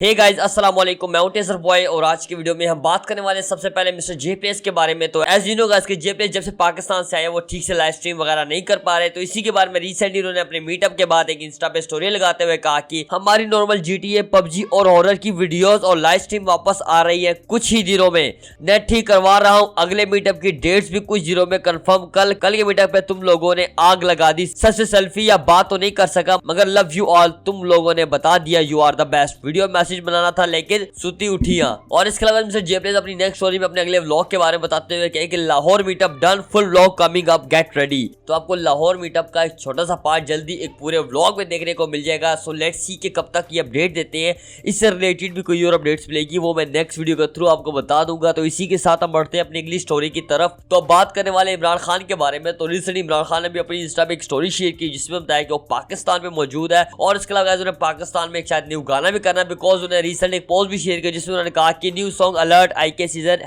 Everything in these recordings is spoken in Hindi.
हे गाइस अस्सलाम वालेकुम, मैं हूं टेसर बॉय और आज की वीडियो में हम बात करने वाले हैं सबसे पहले मिस्टर जेपीएस के बारे में। तो एज यू नो गाइस कि जेपीएस जब से पाकिस्तान से आया वो ठीक से लाइव स्ट्रीम वगैरह नहीं कर पा रहे, तो इसी के बारे में रिसेंटली उन्होंने अपने मीटअप के बाद एक इंस्टा पे स्टोरी लगाते हुए कहा कि हमारी नॉर्मल जीटीए पबजी और हॉरर की वीडियोस और लाइव स्ट्रीम वापस आ रही है कुछ ही दिनों में। नेट ठीक करवा रहा हूँ, अगले मीटअप की डेट्स भी कुछ दिनों में कंफर्म। कल के मीटअप पे तुम लोगों ने आग लगा दी, सच से सेल्फी या बात तो नहीं कर सका मगर लव यू ऑल, तुम लोगों ने बता दिया you are the best. Video message बनाना था लेकिन सुती उठियां। और इसके अलावा मिस्टर जेपीएस अपनी नेक्स्ट स्टोरी में अपने अगले व्लॉग के बारे में बताते हुए कहे कि Lahore meetup done, full vlog coming up, get ready. तो आपको लाहौर मीटअप का एक छोटा सा पार्ट जल्दी एक पूरे व्लॉग में देखने को मिल जाएगा। सो लेट्स सी कि कब तक ये अपडेट देते हैं। इससे रिलेटेड भी कोई और अपडेट्स मिलेगी वो मैं नेक्स्ट वीडियो के थ्रू आपको बता दूंगा। तो इसी के साथ हम बढ़ते हैं अपनी अगली स्टोरी की तरफ। तो बात करने वाले इमरान खान के बारे में। तो रिसेंटली इमरान खान ने भी अपनी इंस्टा पे एक स्टोरी शेयर की जिसमें बताया कि वो पाकिस्तान में मौजूद है और इसके अलावा उन्हें पाकिस्तान में एक शायद न्यू गाना भी करना है, बिकॉज उन्हें रिसेंटली एक पोस्ट भी शेयर किया जिसमें उन्होंने कहा कि new song alert IK season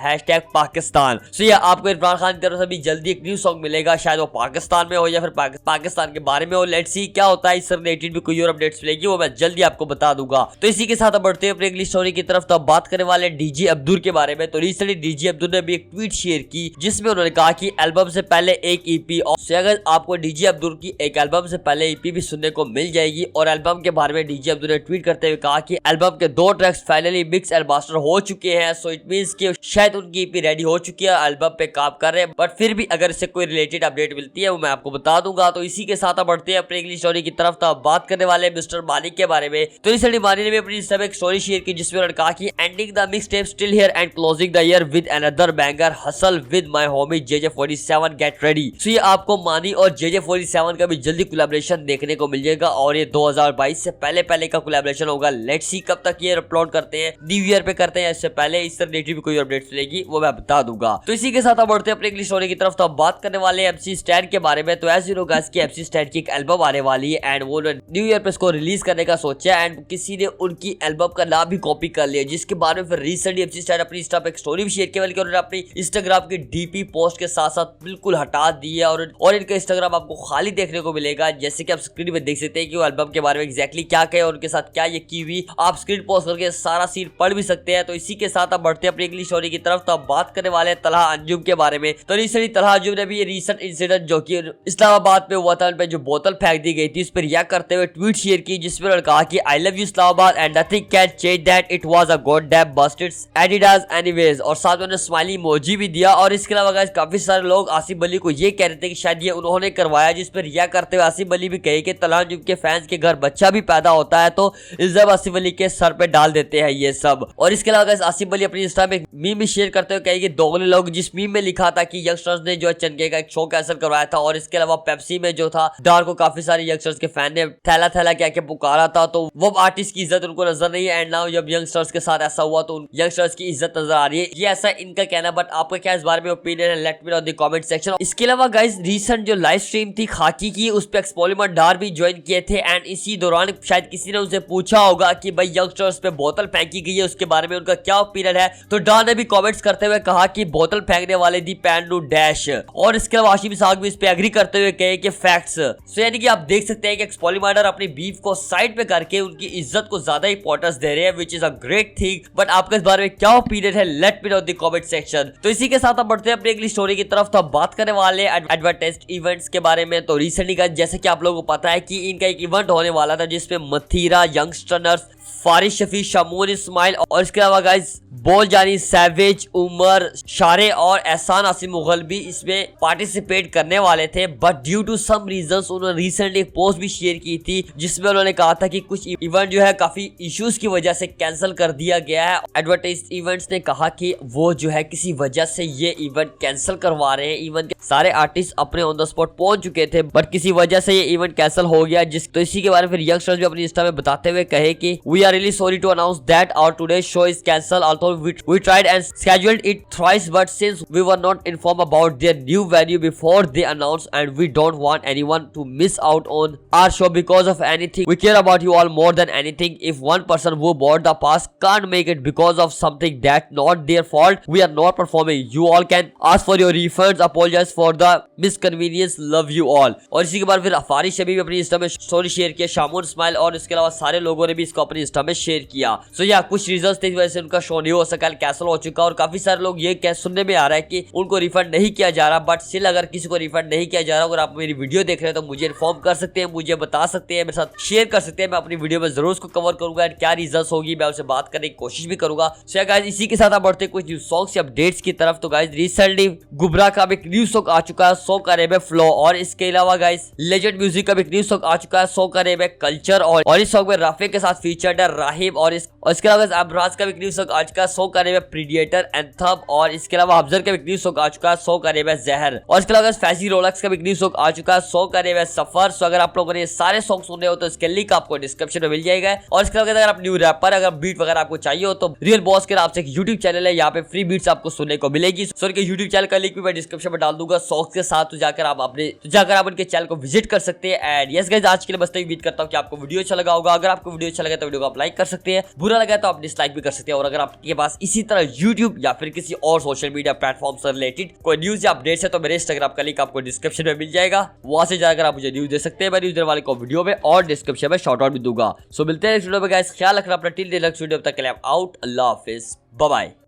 #Pakistan. So ये आपको इमरान खान की तरफ से भी जल्दी एक न्यू सॉन्ग मिलेगा, शायद वो पाकिस्तान में हो या फिर पाकिस्तान के बारे में हो। लेट्स सी क्या होता है। इससे रिलेटेड भी कोई और अपडेट्स मिलेगी वो मैं जल्दी आपको बता दूंगा। तो इसी के साथ बढ़ते हैं अपनी अगली स्टोरी की तरफ। तो अब बात करने वाले डीजे अब्दुल के बारे में। तो रिसेंटली डीजे अब्दुल ने भी एक ट्वीट शेयर की जिसमें उन्होंने कहा कि एल्बम से पहले एक EP। और अगर आपको डीजे अब्दुल की एक एल्बम से पहले EP भी सुनने को मिल जाएगी। और एल्बम के बारे में डीजे अब्दुल ने ट्वीट करते हुए कहा कि एल्बम के 2 tracks finally mix and master हो चुके हैं। सो इट मींस कि शायद उनकी EP रेडी हो चुकी है, एल्बम पे काम कर रहे हैं, बट फिर भी अगर इससे कोई रिलेटेड अपडेट मिलती है वो मैं आपको बता दूंगा। तो इसी के साथ बढ़ते हैं अपनी अगली स्टोरी की तरफ। तो अब बात करने वाले मिस्टर मानिक के बारे में। तो रिसेंटली मानिक ने भी अपनी सब एक स्टोरी शेयर की जिसमें उन्होंने कहा कि ending the mix tape still here and closing the year with another banger hustle with my homie JJ47 get ready. So ये आपको मानी और JJ47 का भी जल्दी कोलैबोरेशन देखने को मिल जाएगा और ये 2022 से पहले का कोलैबोरेशन होगा। लेट्स सी कब तक ये अपलोड करते हैं, न्यू ईयर पे करते हैं इससे पहले। इससे रिलेटेड भी कोई अपडेट मिलेगी वो मैं बता दूंगा। तो इसी के साथ अब बढ़ते हैं अपनी अगली स्टोरी की तरफ। तो अब बात करने वाले MC स्टैन के बारे में। तो एज यू नो गाइस कि MC स्टैन की एक एल्बम आने वाली है एंड वो न्यू ईयर पे इसको रिलीज करने का सोचा है एंड किसी ने उनकी एल्बम का नाम भी कॉपी कर लिया, जिसके बारे में फिर रिसेंटली MC स्टैन अपनी इंस्टा पे एक स्टोरी भी शेयर की, बल्कि उन्होंने अपनी इंस्टाग्राम की DP पोस्ट के साथ साथ बिल्कुल हटा दी है और इनका इंस्टाग्राम आपको खाली देखने को मिलेगा। जैसे कि आप स्क्रीन में देख सकते हैं कि वो एल्बम के बारे में एक्जैक्टली क्या कहे और उनके साथ क्या ये की हुई, आप स्क्रीन पॉज करके सारा सीन पढ़ भी सकते हैं। तो इसी के साथ आप बढ़ते हैं अपनी अगली स्टोरी की तरफ। तो अब बात करने वाले तलहा अंजुम के बारे में। तो रिसेंटली तलहा अंजुम ने भी ये रिसेंट इंसिडेंट जो कि इस्लामाबाद पे हुआ था, उन पे जो बोतल फेंक दी गई थी, उस पर रिएक्ट करते हुए ट्वीट शेयर की जिसमें उन्होंने कहा कि I love you Islamabad and nothing can change that, it was a goddamn Busted Adidas anyways. और साथ में उन्होंने स्माइली इमोजी भी दिया। और इसके अलावा गाइस काफी सारे लोग आसिफ अली को ये कह रहे थे कि शायद ये उन्होंने करवाया, जिस पर रिएक्ट करते हुए आसिफ अली भी कहे कि तलहा अंजुम के फैंस के घर बच्चा भी पैदा होता है तो इल्जाम आसिफ अली के सर पे डाल देते हैं ये सब। और इसके अलावा गाइस आसिफ अली अपनी इंस्टा में मीम भी शेयर करते हुए कहे कि दोगले लोग, जिस मीम में लिखा था कि यंगस्टर्स ने जो है चनके का एक शो कैंसिल करवाया था। और इसके अलावा पेप्सी में जो था डार को काफी सारे यंगस्टर्स के फैन ने थैला थैला कह के पुकारा था, तो वो आर्टिस्ट की इज्जत उनको नजर नहीं है। एंड नाउ जब यंगस्टर्स के साथ ऐसा हुआ तो यंगस्टर्स की इज्जत नजर आ रही है। ये ऐसा इनका कहना, बट आपका क्या इस बारे में ओपिनियन है, let me know in the comment section. इसके अलावा गाइस रिसेंट जो लाइव स्ट्रीम थी खाकी की, उस पे एक्सपोलिमर डार भी ज्वाइन किए थे एंड इसी दौरान शायद किसी ने उनसे पूछा होगा कि भाई यंगस्टर्स पे बोतल फेंकी गई है उसके बारे में उनका क्या ओपिनियन है। तो डार ने भी कमेंट्स करते हुए कहा कि बोतल फेंकने वाले दी पैन टू डैश। और इसके अलावा आशिम साग भी इस पे एग्री करते हुए कहे कि फैक्ट्स। सो यानी कि आप देख सकते हैं कि एक्सपोलिमर अपनी बीफ को साइड पे करके उनकी इज्जत को ज्यादा इंपॉर्टेंस दे रहे हैं, which is a great thing. But आपका इस बारे में क्या ओपिनियन है, let me know in the comment section. तो इसी के साथ हम बढ़ते हैं अपनी अगली स्टोरी की तरफ। तो अब बात करने वाले एडवर्टाइज्ड इवेंट्स के बारे में। तो रिसेंटली का जैसे कि आप लोगों को पता है कि इनका एक इवेंट होने वाला था जिसमें मथीरा, यंगस्टर्स, फारिश शफी, शमून इस्माइल और इसके अलावा गाइस बोल जानी, सैवेज, उमर, शारे और एहसान आसिम मुगल भी इसमें पार्टिसिपेट करने वाले थे। But due to some reasons उन्होंने रिसेंटली एक पोस्ट भी शेयर की थी जिसमें उन्होंने कहा था कि कुछ इवेंट जो है काफी इश्यूज की वजह से कैंसिल कर दिया गया है। एडवर्टाइज्ड इवेंट्स ने कहा कि वो जो है किसी वजह से ये इवेंट कैंसिल करवा रहे हैं। इवेंट के सारे आर्टिस्ट अपने ऑन द स्पॉट पहुंच चुके थे बट किसी वजह से ये इवेंट कैंसिल हो गया। तो इसी के बारे में फिर यंगस्टर्स भी अपनी इंस्टा में बताते हुए कहे कि we are really sorry to announce that our today show is cancel, although we tried and scheduled it thrice, but since we were not informed about their new venue before they announced and we don't want anyone to miss out on our show because of anything, we care about you all more than anything. If one person who bought the pass can't make it because of something that's not their fault, we are not performing. You all can ask for your refunds, apologize for the misconvenience, love you all. और इसी के बाद फिर फारिश शबी भी अपनी इंस्टा में स्टोरी शेयर किया, शामून इस्माइल और इसके अलावा सारे लोगों ने भी इसको अपनी इंस्टा हमें शेयर किया। सो या कुछ रीजंस थे वजह से उनका शो नहीं हो सका, कैंसिल हो चुका। और काफी सारे लोग ये क्या सुनने में आ रहा है कि उनको रिफंड नहीं किया जा रहा, बट स्टिल अगर किसी को रिफंड नहीं किया जा रहा, अगर आप मेरी वीडियो देख रहे हैं तो मुझे इन्फॉर्म कर सकते हैं, मुझे बता सकते हैं, मेरे साथ शेयर कर सकते हैं। मैं अपनी वीडियो में जरूर उसको कवर करूंगा एंड क्या रीजंस होगी मैं उससे बात करने की कोशिश भी करूंगा। सो गाइस इसी के साथ आप बढ़ते कुछ न्यू सॉन्ग्स या अपडेट्स की तरफ। तो गाइस रिसेंटली गुबरा का एक न्यू सॉन्ग आ चुका है, सॉन्ग का नेम है फ्लो। और इसके अलावा गाइस लेजेंड म्यूजिक का एक न्यू सॉन्ग आ चुका है, सॉन्ग का नेम है कल्चर। और इस सॉन्ग में राफे के साथ फीचर्ड है राहिब। और इसके अलावा अबराज का एक न्यू सॉन्ग आ चुका है, सॉन्ग का नेम है प्रीडिएटर एंथम। और इसके अलावा अफजल का एक न्यू सॉन्ग आ चुका है, सॉन्ग का नेम है जहर। और इसके अलावा फैजी रोलेक्स का एक न्यू सॉन्ग आ चुका है, सॉन्ग का नेम है सफर। सो अगर आप लोगों ने ये सारे सॉन्ग सुने हो तो इसके लिंक आपको डिस्क्रिप्शन में मिल जाएगा। और इसके अलावा अगर आप न्यू रैपर अगर बीट वगैरह आपको चाहिए हो तो रियल बॉस के नाम से एक यूट्यूब चैनल है, यहाँ पे फ्री बीट्स आपको सुनने को मिलेगी। सो उनके यूट्यूब चैनल का लिंक भी मैं डिस्क्रिप्शन में डाल दूंगा सॉन्ग्स के साथ, तो जाकर आप उनके चैनल को विजिट कर सकते हैं। एंड यस गाइस आज के लिए बस उम्मीद करता हूँ कि आपको वीडियो अच्छा लगा होगा। अगर आपको वीडियो अच्छा लगा तो वीडियो को आप लाइक कर सकते हैं, बुरा लगा तो आप डिसलाइक भी कर सकते हैं। और अगर आपके पास इसी तरह यूट्यूब या फिर किसी और सोशल मीडिया प्लेटफॉर्म से रिलेटेड कोई न्यूज या अपडेट्स है तो मेरे इंस्टाग्राम का लिंक आपको डिस्क्रिप्शन में मिल जाएगा, वहां से जाकर आप मुझे न्यूज दे सकते हैं। मैं न्यूज देने वाले को वीडियो में और डिस्क्रिप्शन में शॉर्ट आउट भी दूंगा। सो मिलते हैं नेक्स्ट वीडियो में गाइस, ख्याल रखना अपना, टिल नेक्स्ट वीडियो तक के लिए आउट, अल्लाह हाफिज, बाय बाय।